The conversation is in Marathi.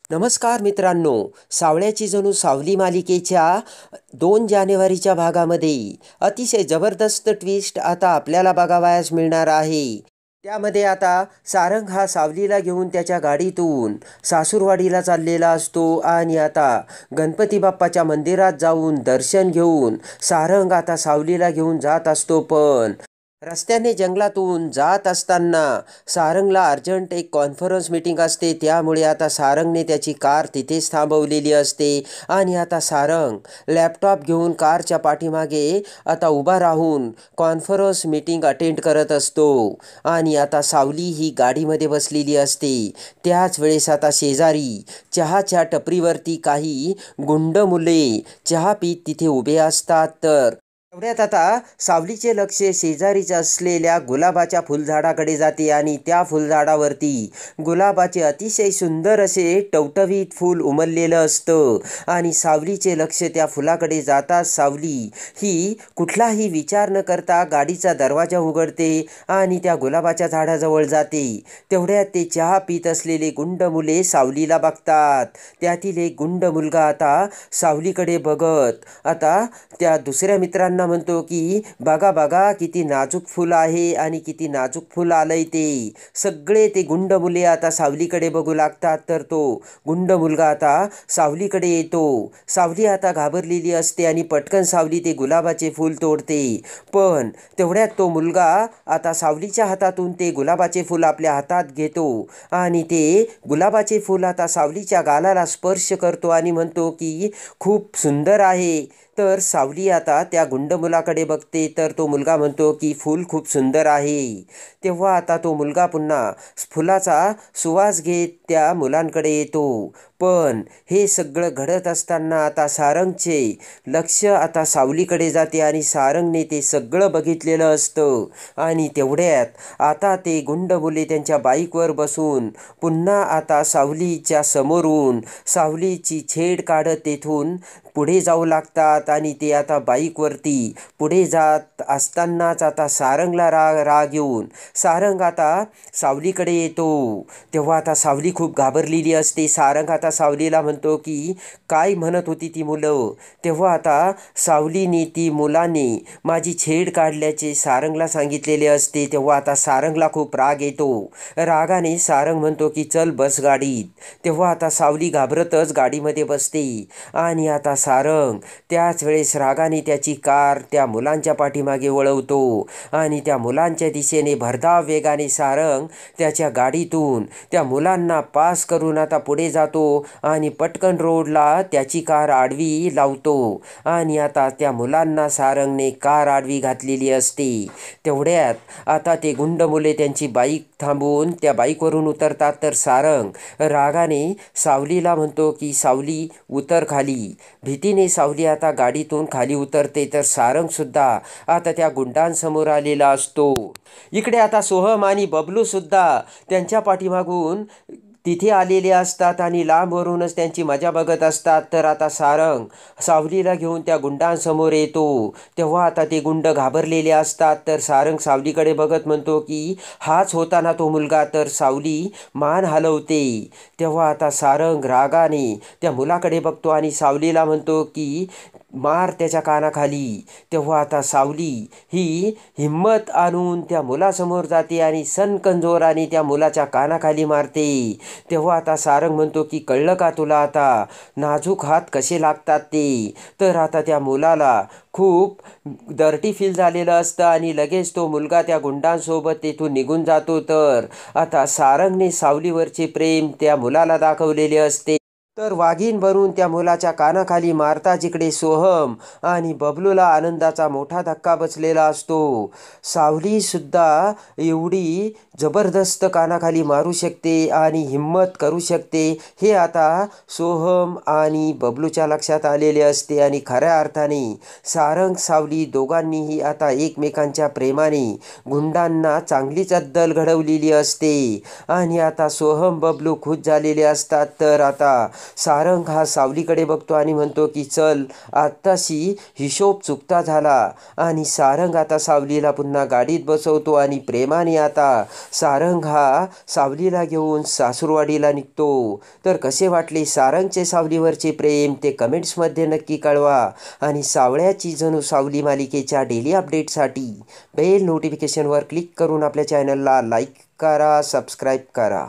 नमस्कार मित्रांनो, सावळ्याची जणू सावली मालिकेच्या 2 जानेवारीच्या भागामध्ये अतिशय जबरदस्त ट्विस्ट आता आपल्याला बघावयास मिळणार आहे. त्यामध्ये आता सारंग हा सावलीला घेऊन त्याच्या गाडीतून सासूरवाडीला चाललेला असतो आणि आता गणपती बाप्पाच्या मंदिरात जाऊन दर्शन घेऊन सारंग आता सावलीला घेऊन जात असतो. पण रस्त्याने जंगलातून जात असताना सारंगला अर्जंट एक कॉन्फरन्स मीटिंग असते. त्यामुळे आता सारंगने त्याची कार तिथेच थांबवलेली असते आणि आता सारंग लॅपटॉप घेऊन कारच्या पाठीमागे आता उभा राहून कॉन्फरन्स मीटिंग अटेंड करत असतो. आणि आता सावली ही गाडीमध्ये बसलेली असते. त्याच वेळेस आता शेजारी चहाच्या टपरीवरती काही गुंड मुले चहा पीत तिथे उभे असतात. तर तेवढ्यात आता सावलीचे लक्ष शेजारीच असलेल्या गुलाबाच्या फुलझाडाकडे जाते आणि त्या फुलझाडावरती गुलाबाचे अतिशय सुंदर असे टवटवीत फूल उमललेलं असतं. आणि सावलीचे लक्ष त्या फुलाकडे जाताच सावली ही कुठलाही विचार न करता गाडीचा दरवाजा उघडते आणि त्या गुलाबाच्या झाडाजवळ जाते. तेवढ्यात ते चहा पीत असलेले गुंड मुले सावलीला बघतात. त्यातील एक गुंड मुलगा आता सावलीकडे बघत आता त्या दुसऱ्या मित्रांना म्हणतो की बघा बघा किती नाजूक फूल आहे आणि किती नाजूक फूल आलंय ते. सगळे ते गुंड मुले आता सावलीकडे बघू लागतात. तर तो गुंड मुलगा आता सावलीकडे येतो. सावली आता घाबरलेली असते आणि पटकन सावली ते गुलाबाचे फूल तोडते. पण तेवढ्यात तो मुलगा आता सावलीच्या हातातून ते गुलाबाचे फूल आपल्या हातात घेतो आणि ते गुलाबाचे फूल आता सावलीच्या गालाला स्पर्श करतो आणि म्हणतो की खूप सुंदर आहे. तर सावली आता त्या गुंड मुलाकडे बघते. तर तो मुलगा म्हणतो की फूल खूप सुंदर आहे. तेव्हा आता तो मुलगा पुन्हा फुलाचा सुवास घेत त्या मुलांकडे येतो. पण हे सगळं घडत असताना आता सारंगचे लक्ष आता सावलीकडे जाते आणि सारंगने ते सगळं बघितलेलं असतं. आणि तेवढ्यात आता ते गुंड मुले त्यांच्या बाईकवर बसून पुन्हा आता सावलीच्या समोरून सावलीची छेड काढत तेथून पुढे जाऊ लागतात. आणि ते आता बाईकवरती पुढे जात असतानाच आता सारंगला राग येऊन सारंग आता सावलीकडे येतो. तेव्हा आता सावली खूप घाबरलेली असते. सारंग आता सावलीला म्हणतो की काय म्हणत होती ती मुलं. तेव्हा आता सावलीने ती मुलाने माझी छेड काढल्याचे सारंगला सांगितलेले असते. तेव्हा आता सारंगला खूप राग येतो. रागाने सारंग म्हणतो की चल बस गाडीत. तेव्हा आता सावली घाबरतच गाडीमध्ये बसते आणि आता सारंग त्याच वेळेस रागाने त्याची कार त्या मुलांच्या पाठीमागे वळवतो आणि त्या मुलांच्या दिशेने भरधाव वेगाने सारंग त्याच्या गाडीतून त्या मुलांना पास करून आता पुढे जातो आणि पटकन रोडला त्याची कार आडवी लावतो. आणि आता त्या मुलांना सारंगने कार आडवी घातलेली असते. तेवढ्यात आता ते गुंड मुले त्यांची बाईक थांबवून त्या बाईकवरून उतरतात. तर सारंग रागाने सावलीला म्हणतो की सावली उतर खाली. भीतीने सावली आता गाडीतून खाली उतरते. तर सारंगसुद्धा आता त्या गुंडांसमोर आलेला असतो. इकडे आता सोहम आणि बबलूसुद्धा त्यांच्या पाठीमागून तिथे आलेले असतात आणि लांबवरूनच त्यांची मजा बघत असतात. तर आता सारंग सावलीला घेऊन त्या गुंडांसमोर येतो. तेव्हा आता ते गुंड घाबरलेले असतात. तर सारंग सावलीकडे बघत म्हणतो की हाच होता ना तो मुलगा. तर सावली मान हलवते. तेव्हा आता सारंग रागाने त्या मुलाकडे बघतो आणि सावलीला म्हणतो की मार त्याच्या कानाखाली. तेव्हा आता सावली ही हिम्मत आणून त्या मुलासमोर जाते आणि सनकन जोराने त्या मुलाच्या कानाखाली मारते. तेव्हा आता सारंग म्हणतो की कळलं का तुला आता नाजूक हात कसे लागतात ते. तर आता त्या मुलाला खूप डर्टी फील झालेलं असतं आणि लगेच तो मुलगा त्या गुंडांसोबत तेथून निघून जातो. तर आता सारंगने सावलीवरचे प्रेम त्या मुलाला दाखवलेले असते. तर वाघीण बनून त्या मुलाच्या कानाखाली मारता जिकडे सोहम आणि बबलूला आनंदाचा मोठा धक्का बसलेला असतो. सावलीसुद्धा एवढी जबरदस्त कानाखाली मारू शकते आणि हिम्मत करू शकते हे आता सोहम आणि बबलूच्या लक्षात आलेले असते. आणि खऱ्या अर्थाने सारंग सावली दोघांनीही आता एकमेकांच्या प्रेमाने गुंडांना चांगलीच अद्दल घडवलेली असते. आणि आता सोहम बबलू खुश झालेले असतात. तर आता सारंग हा सावलीकडे बघतो आणि म्हणतो की चल आत्ताशी हिशोब चुकता झाला. आणि सारंग आता सावलीला पुन्हा गाडीत बसवतो आणि प्रेमाने आता सारंग हा सावलीला घेऊन सासूरवाडीला निघतो. तर कसे वाटले सारंगचे सावलीवरचे प्रेम ते कमेंट्समध्ये नक्की कळवा. आणि सावळ्याची जणू सावली मालिकेच्या डेली अपडेटसाठी बेल नोटिफिकेशनवर क्लिक करून आपल्या चॅनलला लाईक करा, सबस्क्राईब करा.